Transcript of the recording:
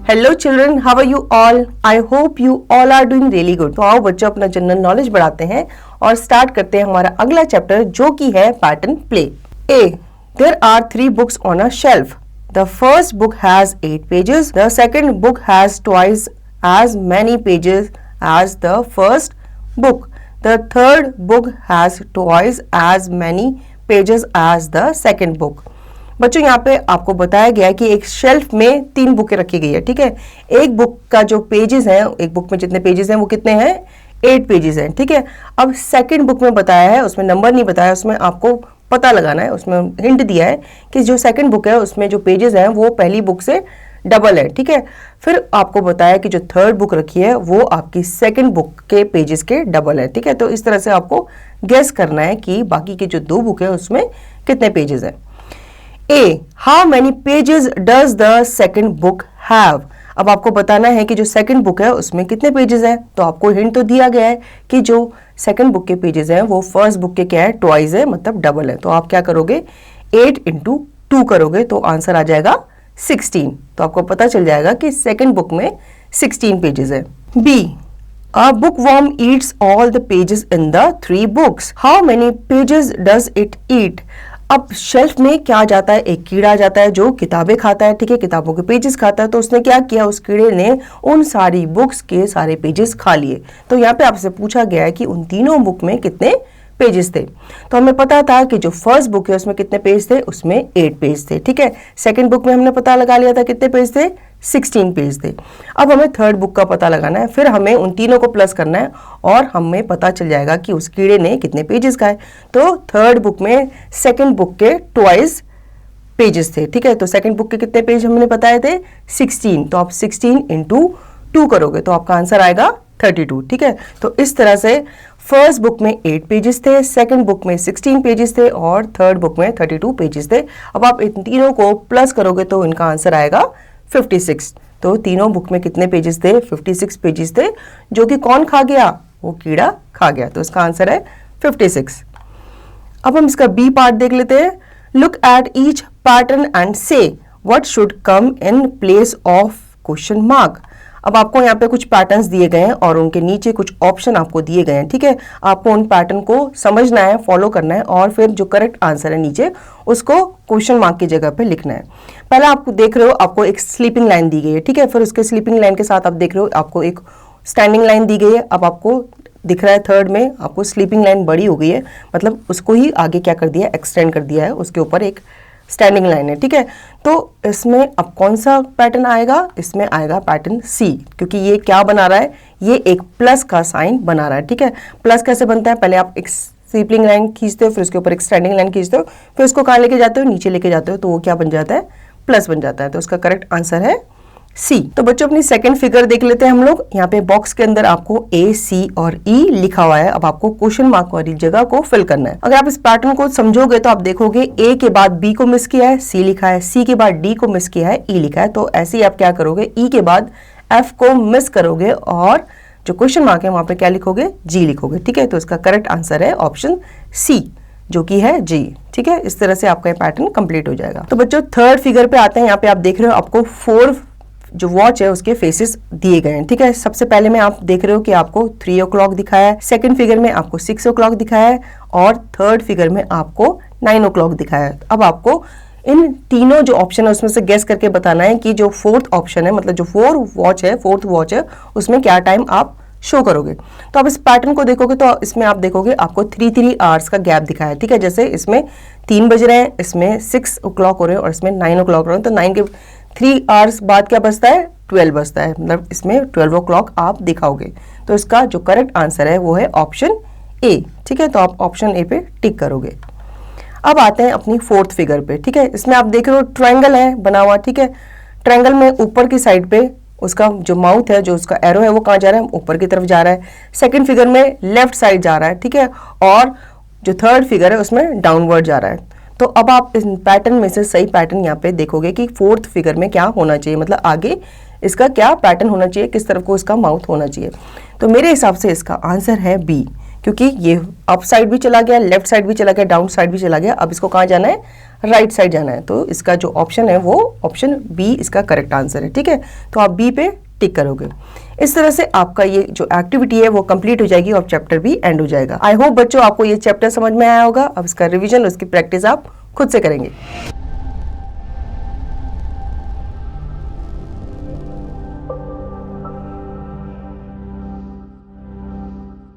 Hello children, how are you all? I hope you all are doing really good. तो आओ बच्चों, अपना general knowledge बढ़ाते हैं और स्टार्ट करते हैं हमारा अगला चैप्टर जो कि है pattern play. A, there are 3 books on a shelf. The first book has 8 pages. The second book has twice as many pages as the first book. The third book has twice as many pages as the second book. बच्चों यहाँ पे आपको बताया गया है कि एक shelf में 3 बुकें रखी गई है, ठीक है। एक बुक का जो पेजेस हैं, एक बुक में जितने पेजेस हैं वो कितने हैं? 8 पेजेस हैं, ठीक है। अब सेकंड बुक में बताया है, उसमें नंबर नहीं बताया, उसमें आपको पता लगाना है, उसमें हिंट दिया है कि जो सेकंड बुक है उसमें जो पेजेस हैं वो पहली बुक से डबल है, ठीक है। फिर आपको बताया कि जो थर्ड बुक रखी है वो आपकी सेकंड बुक के पेजेस के डबल है, ठीक है। तो इस तरह से आपको गेस करना है कि बाकी की जो 2 बुक है उसमें कितने पेजेस हैं। A, how many pages does the second book have. अब आपको बताना है कि जो सेकंड बुक है उसमें कितने पेजेस हैं। तो आपको हिंट तो दिया गया है कि जो सेकंड बुक के पेजेस हैं वो फर्स्ट बुक के क्या है? ट्वाइस है, मतलब डबल है। तो आप क्या करोगे? 8 × 2 करोगे तो आंसर आ जाएगा 16। तो आपको पता चल जाएगा कि सेकंड बुक में 16 पेजेस है। B, a bookworm eats all the pages in the 3 books. How many pages does it eat. अब शेल्फ में क्या जाता है? एक कीड़ा जाता है जो किताबें खाता है, ठीक है, किताबों के पेजेस खाता है। तो उसने क्या किया? उस कीड़े ने उन सारी बुक्स के सारे पेजेस खा लिए। तो यहाँ पे आपसे पूछा गया है कि उन तीनों बुक में कितने पेजेस थे। तो हमें पता था कि जो फर्स्ट बुक है उसमें कितने पेज थे? उसमें 8 पेज थे, ठीक है। सेकंड बुक में हमने पता लगा लिया था कितने पेज थे? 16 पेज थे। अब हमें थर्ड बुक का पता लगाना है, फिर हमें उन तीनों को प्लस करना है और हमें पता चल जाएगा कि उस कीड़े ने कितने पेजेस खाए। तो थर्ड बुक में सेकंड बुक के ट्वाइस पेजेस थे, ठीक है। तो सेकंड बुक के कितने पेज हमने बताए थे? 16। तो आप 16 × 2 करोगे तो आपका आंसर आएगा 32, ठीक है। तो इस तरह से फर्स्ट बुक में 8 पेजेस थे, सेकंड बुक में 16 पेजेस थे और थर्ड बुक में 32 पेजेस थे। अब आप इन तीनों को प्लस करोगे तो इनका आंसर आएगा 56। तो तीनों बुक में कितने पेजेस थे? 56 पेजेस थे, जो कि कौन खा गया? वो कीड़ा खा गया। तो इसका आंसर है 56। अब हम इसका बी पार्ट देख लेते हैं। Look at each pattern and see what should come in place of question mark. अब आपको यहाँ पे कुछ पैटर्न्स दिए गए हैं और उनके नीचे कुछ ऑप्शन आपको दिए गए हैं, ठीक है। आपको उन पैटर्न को समझना है, फॉलो करना है और फिर जो करेक्ट आंसर है नीचे उसको क्वेश्चन मार्क की जगह पे लिखना है। पहले आप देख रहे हो आपको एक स्लीपिंग लाइन दी गई है, ठीक है। फिर उसके स्लीपिंग लाइन के साथ आप देख रहे हो आपको एक स्टैंडिंग लाइन दी गई है। अब आपको दिख रहा है थर्ड में आपको स्लीपिंग लाइन बड़ी हो गई है, मतलब उसको ही आगे क्या कर दिया? एक्सटेंड कर दिया है, उसके ऊपर एक स्टैंडिंग लाइन है, ठीक है। तो इसमें अब कौन सा पैटर्न आएगा? इसमें आएगा पैटर्न सी, क्योंकि ये क्या बना रहा है? ये एक प्लस का साइन बना रहा है, ठीक है। प्लस कैसे बनता है? पहले आप एक स्लीपिंग लाइन खींचते हो, फिर उसके ऊपर एक स्टैंडिंग लाइन खींचते हो, फिर उसको कहाँ लेके जाते हो? नीचे लेके जाते हो, तो वो क्या बन जाता है? प्लस बन जाता है। तो उसका करेक्ट आंसर है सी। तो बच्चों अपनी सेकंड फिगर देख लेते हैं हम लोग। यहाँ पे बॉक्स के अंदर आपको ए, सी और ई लिखा हुआ है। अब आपको क्वेश्चन मार्क वाली जगह को फिल करना है। अगर आप इस पैटर्न को समझोगे तो आप देखोगे ए के बाद बी को मिस किया है, सी लिखा है, सी के बाद डी को मिस किया है, ई लिखा है। तो ऐसे ही आप क्या करोगे? ई के बाद एफ को मिस करोगे और जो क्वेश्चन मार्क है वहां पे क्या लिखोगे? जी लिखोगे, ठीक है। तो इसका करेक्ट आंसर है ऑप्शन सी, जो कि है जी, ठीक है। इस तरह से आपका पैटर्न कंप्लीट हो जाएगा। तो बच्चों थर्ड फिगर पे आते हैं। यहाँ पे आप देख रहे हो आपको 4 जो वॉच है उसके फेसेस दिए गए हैं, ठीक है। सबसे पहले में आप देख रहे हो कि आपको 3 o'clock दिखाया है, सेकंड फिगर में आपको 6 o'clock दिखाया है और थर्ड फिगर में आपको 9 o'clock दिखाया है। अब आपको इन तीनों जो ऑप्शन है उसमें से गेस करके बताना है कि जो फोर्थ ऑप्शन है, मतलब जो फोर्थ वॉच है उसमें क्या टाइम आप शो करोगे। तो आप इस पैटर्न को देखोगे तो इसमें आप देखोगे आपको 3 आवर्स का गैप दिखाया है, ठीक है। जैसे इसमें 3 बज रहे हैं, इसमें 6 o'clock हो रहे हैं और इसमें 9 o'clock हो रहे हैं। तो 9 के 3 आवर्स बाद क्या बचता है? 12 बचता है, मतलब इसमें 12 o'clock आप दिखाओगे। तो इसका जो करेक्ट आंसर है वो है ऑप्शन ए, ठीक है। तो आप ऑप्शन ए पे टिक करोगे। अब आते हैं अपनी फोर्थ फिगर पे, ठीक है। इसमें आप देख रहे हो ट्रायंगल है बना हुआ, ठीक है। ट्रायंगल में ऊपर की साइड पे उसका जो माउथ है, जो उसका एरो है वो कहाँ जा रहा है? ऊपर की तरफ जा रहा है। सेकंड फिगर में लेफ्ट साइड जा रहा है, ठीक है। और जो थर्ड फिगर है उसमें डाउनवर्ड जा रहा है। तो अब आप इस पैटर्न में से सही पैटर्न यहाँ पे देखोगे कि फोर्थ फिगर में क्या होना चाहिए, मतलब आगे इसका क्या पैटर्न होना चाहिए, किस तरफ को इसका माउथ होना चाहिए। तो मेरे हिसाब से इसका आंसर है बी, क्योंकि ये अप साइड भी चला गया, लेफ्ट साइड भी चला गया, डाउन साइड भी चला गया। अब इसको कहाँ जाना है, राइट साइड जाना है। तो इसका जो ऑप्शन है वो ऑप्शन बी इसका करेक्ट आंसर है। ठीक है, तो आप बी पे टिक करोगे। इस तरह से आपका ये जो एक्टिविटी है वो कंप्लीट हो जाएगी और चैप्टर भी एंड हो जाएगा। आई होप बच्चों आपको ये चैप्टर समझ में आया होगा। अब इसका रिवीजन, उसकी प्रैक्टिस आप खुद से करेंगे।